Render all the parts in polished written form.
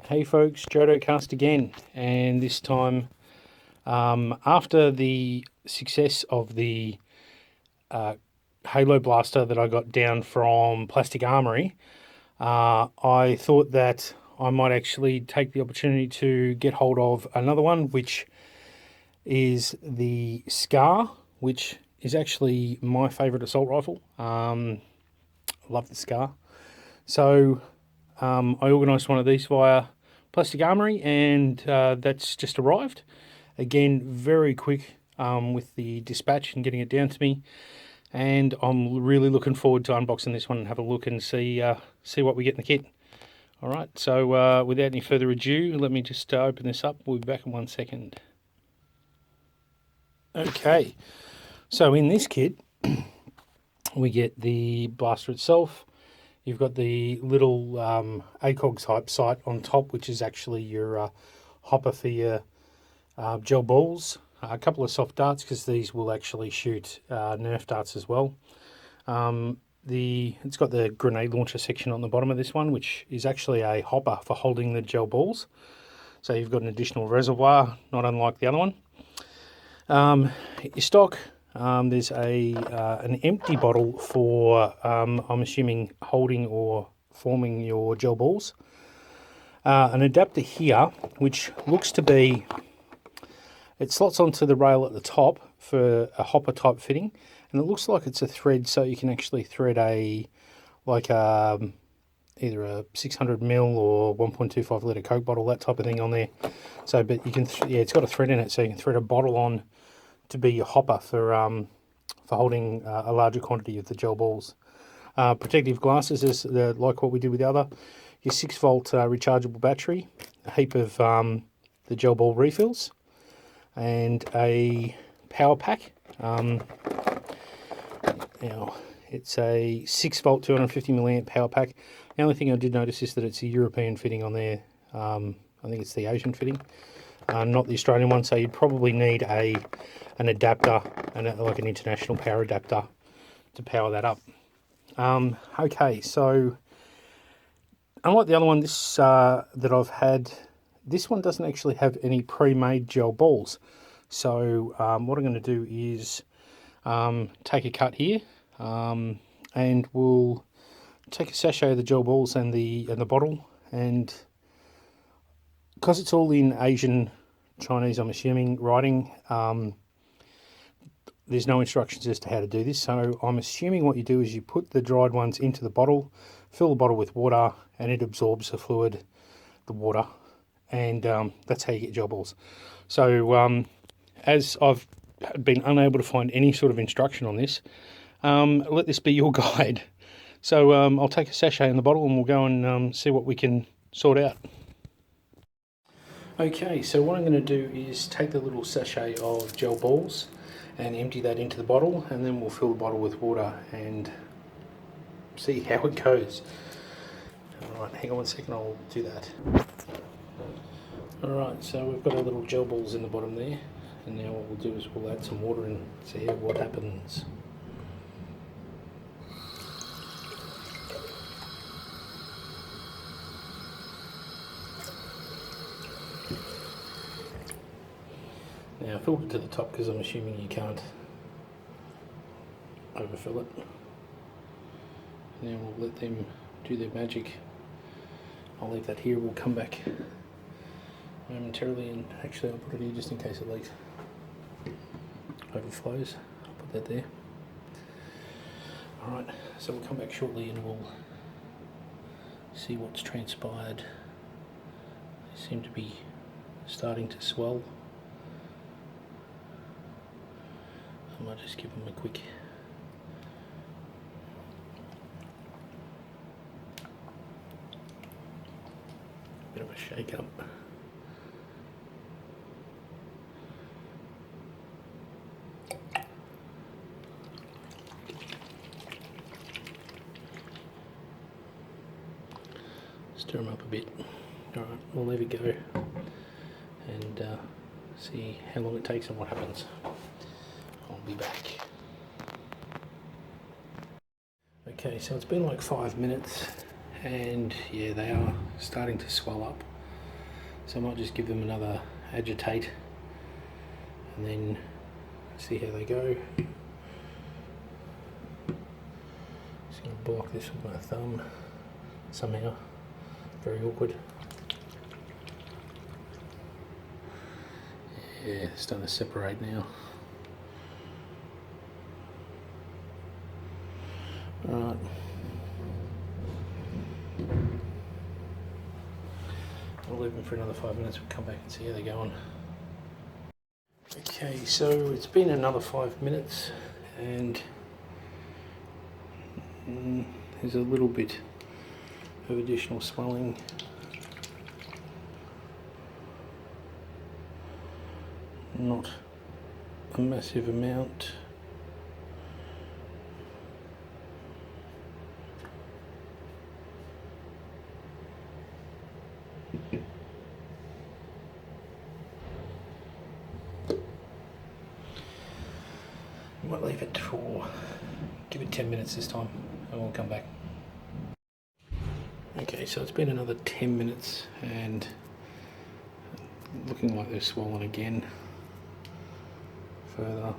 Hey folks, Jodo Cast again, and this time after the success of the Halo Blaster that I got down from Plastic Armory, I thought that I might actually take the opportunity to get hold of another one, which is the Scar, which is actually my favourite assault rifle. I love the Scar. So I organised one of these via Plastic Armory, and that's just arrived. Again, very quick with the dispatch and getting it down to me. And I'm really looking forward to unboxing this one and have a look and see what we get in the kit. All right, so without any further ado, let me just open this up. We'll be back in 1 second. Okay, so in this kit, we get the blaster itself. You've got the little ACOG type sight on top, which is actually your hopper for your gel balls. A couple of soft darts, because these will actually shoot Nerf darts as well. It's got the grenade launcher section on the bottom of this one, which is actually a hopper for holding the gel balls. So you've got an additional reservoir, not unlike the other one. Your stock. There's an empty bottle for, I'm assuming, holding or forming your gel balls. An adapter here, which looks to be, it slots onto the rail at the top for a hopper type fitting, and it looks like it's a thread, so you can actually thread either a 600ml or 1.25 litre Coke bottle, that type of thing on there. So, but you can, it's got a thread in it, so you can thread a bottle on to be your hopper for holding a larger quantity of the gel balls. Protective glasses is like what we did with the other. Your 6-volt rechargeable battery, a heap of the gel ball refills, and a power pack. Now it's a 6-volt 250 milliamp power pack. The only thing I did notice is that it's a European fitting on there. I think it's the Asian fitting. Not the Australian one, so you'd probably need an adapter, like an international power adapter, to power that up. Okay, so unlike the other one, this that I've had, this one doesn't actually have any pre-made gel balls. So what I'm going to do is take a cut here, and we'll take a sachet of the gel balls and the bottle, and because it's all in Asian, Chinese, I'm assuming, writing, there's no instructions as to how to do this. So I'm assuming what you do is you put the dried ones into the bottle, fill the bottle with water, and it absorbs the fluid, the water, and that's how you get gel balls. So as I've been unable to find any sort of instruction on this, let this be your guide. So I'll take a sachet in the bottle and we'll go and see what we can sort out. Okay, so what I'm going to do is take the little sachet of gel balls and empty that into the bottle, and then we'll fill the bottle with water and see how it goes. Alright, hang on 1 second, I'll do that. Alright, so we've got our little gel balls in the bottom there, and now what we'll do is we'll add some water and see what happens. Now fill it to the top, because I'm assuming you can't overfill it. Now we'll let them do their magic. I'll leave that here, we'll come back momentarily, and actually I'll put it here just in case it leaks. Overflows, I'll put that there. Alright, so we'll come back shortly and we'll see what's transpired. They seem to be starting to swell. I might just give them a quick bit of a shake up. Stir them up a bit. Alright, we'll leave it go and see how long it takes and what happens. I'll be back. Okay, so it's been like 5 minutes, and yeah, they are starting to swell up. So I might just give them another agitate and then see how they go. Just going to block this with my thumb somehow. Very awkward. Yeah, it's starting to separate now. Alright. I'll leave them for another 5 minutes. We'll come back and see how they're going. Okay, so it's been another 5 minutes and there's a little bit of additional swelling. Not a massive amount. Might leave it for, give it 10 minutes this time and we'll come back. Okay, so it's been another 10 minutes and looking like they're swollen again further.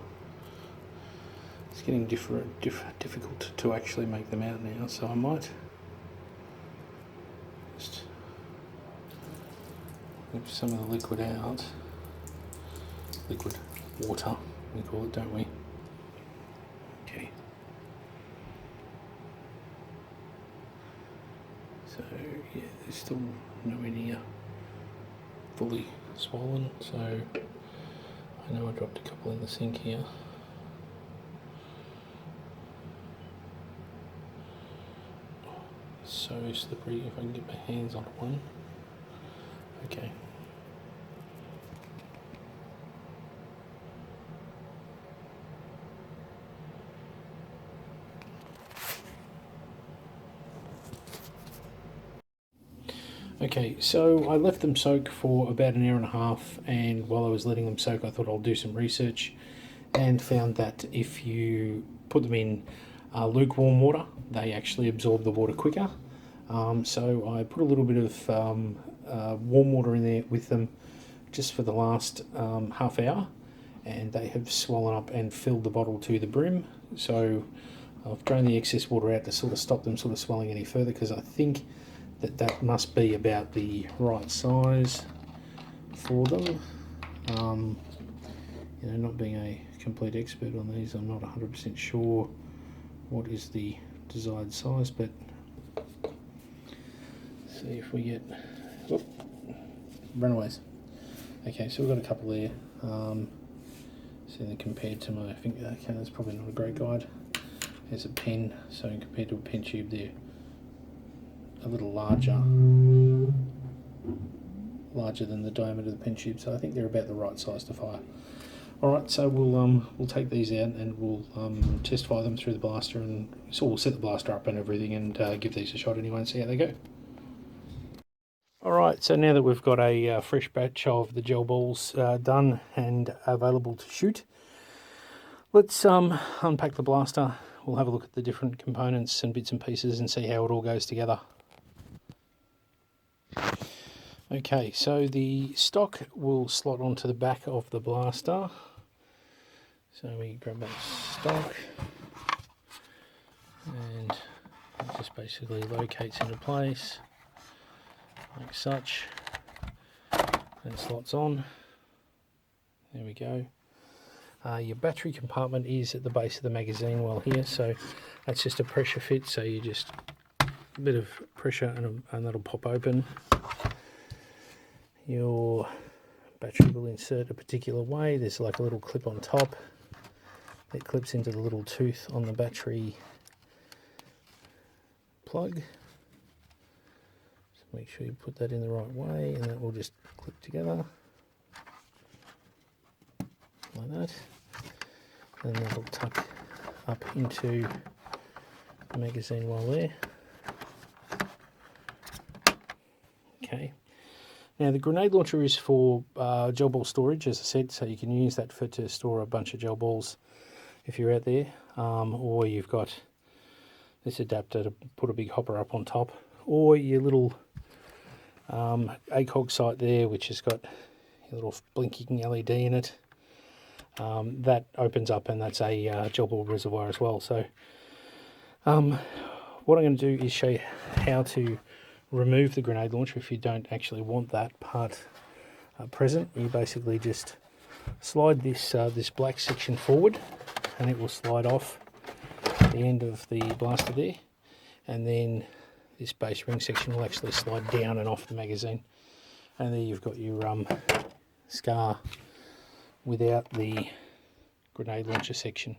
It's getting difficult to actually make them out now, so I might just whip some of the liquid out. Liquid water, we call it, don't we? Okay. So yeah, there's still nowhere near fully swollen, so I know I dropped a couple in the sink here. So slippery if I can get my hands on one. Okay. Okay, so I left them soak for about an hour and a half, and while I was letting them soak I thought I'll do some research and found that if you put them in lukewarm water they actually absorb the water quicker. So I put a little bit of warm water in there with them just for the last half hour, and they have swollen up and filled the bottle to the brim. So I've drained the excess water out to sort of stop them sort of swelling any further, because I think that must be about the right size for them. You know, not being a complete expert on these, I'm not 100% sure what is the desired size, but see if we get, whoop, runaways. Okay, so we've got a couple there. So then compared to my finger, okay, that's probably not a great guide. There's a pen, so compared to a pen tube, they're a little larger than the diameter of the pen tube, so I think they're about the right size to fire. Alright, so we'll take these out and we'll test fire them through the blaster, and so we'll set the blaster up and everything and give these a shot anyway and see how they go. Alright, so now that we've got a fresh batch of the gel balls done and available to shoot, let's unpack the blaster. We'll have a look at the different components and bits and pieces and see how it all goes together. Okay, so the stock will slot onto the back of the blaster. So we grab that stock and it just basically locates into place like such and slots on. There we go. Your battery compartment is at the base of the magazine well here, so that's just a pressure fit, so you just a bit of pressure and that'll pop open. Your battery will insert a particular way. There's like a little clip on top that clips into the little tooth on the battery plug. So make sure you put that in the right way, and that will just clip together like that. And that'll tuck up into the magazine well there. Okay. Now the grenade launcher is for gel ball storage, as I said, so you can use that to store a bunch of gel balls if you're out there, or you've got this adapter to put a big hopper up on top, or your little ACOG sight there, which has got a little blinking LED in it. That opens up, and that's a gel ball reservoir as well. So what I'm going to do is show you how to remove the grenade launcher if you don't actually want that part present. You basically just slide this this black section forward, and it will slide off the end of the blaster there, and then this base ring section will actually slide down and off the magazine, and there you've got your scar without the grenade launcher section.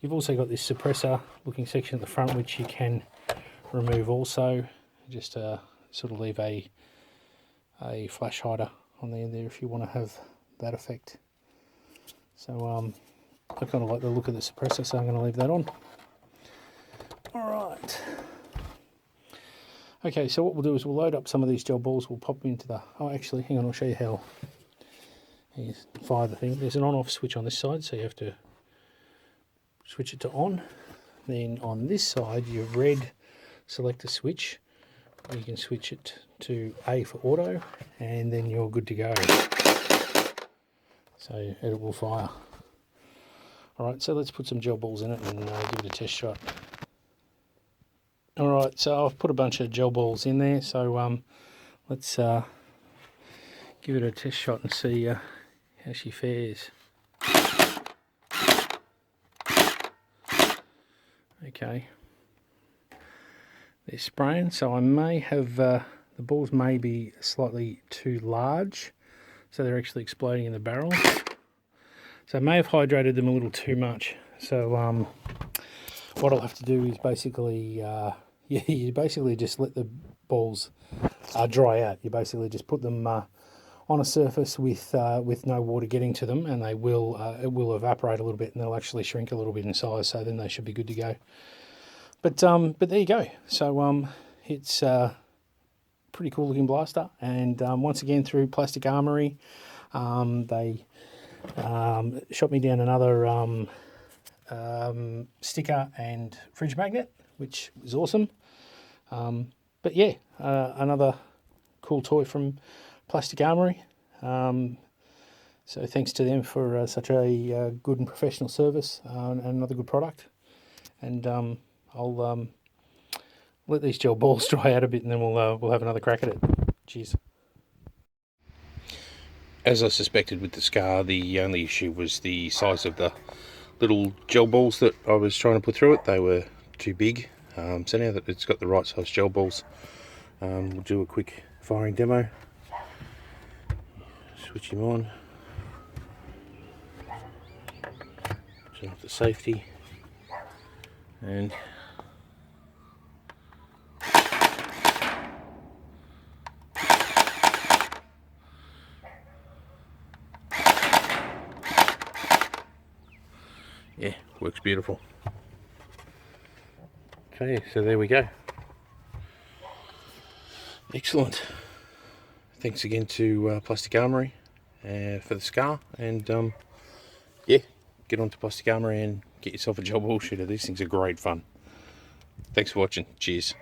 You've also got this suppressor looking section at the front, which you can remove also. Just sort of leave a flash hider on the end there if you want to have that effect. So I kind of like the look of the suppressor, so I'm going to leave that on. Alright. Okay, so what we'll do is we'll load up some of these gel balls, we'll pop them into the... Oh, actually, hang on, I'll show you how. Here's fire the thing. There's an on-off switch on this side, so you have to switch it to on. Then on this side, your red selector switch, you can switch it to A for auto, and then you're good to go. So it will fire. Alright, so let's put some gel balls in it and give it a test shot. Alright, so I've put a bunch of gel balls in there, so let's give it a test shot and see how she fares. Okay, they're spraying, so I may have, the balls may be slightly too large, so they're actually exploding in the barrel. So I may have hydrated them a little too much. So what I'll have to do is basically, you basically just let the balls dry out. You basically just put them on a surface with no water getting to them, and they will it will evaporate a little bit, and they'll actually shrink a little bit in size. So then they should be good to go. But there you go. So it's pretty cool looking blaster, and once again through Plastic Armory, they shot me down another sticker and fridge magnet, which was awesome. But yeah, another cool toy from Plastic Armory. So thanks to them for such a good and professional service, and another good product. And I'll let these gel balls dry out a bit, and then we'll have another crack at it. Cheers. As I suspected with the Scar, the only issue was the size of the little gel balls that I was trying to put through it. They were too big. So now that it's got the right size gel balls, we'll do a quick firing demo. Switch him on. Turn off the safety. And yeah, works beautiful. Okay, so there we go. Excellent. Thanks again to Plastic Armory for the Scar, and yeah, get onto Plastic Armory and get yourself a gel ball shooter. These things are great fun. Thanks for watching. Cheers.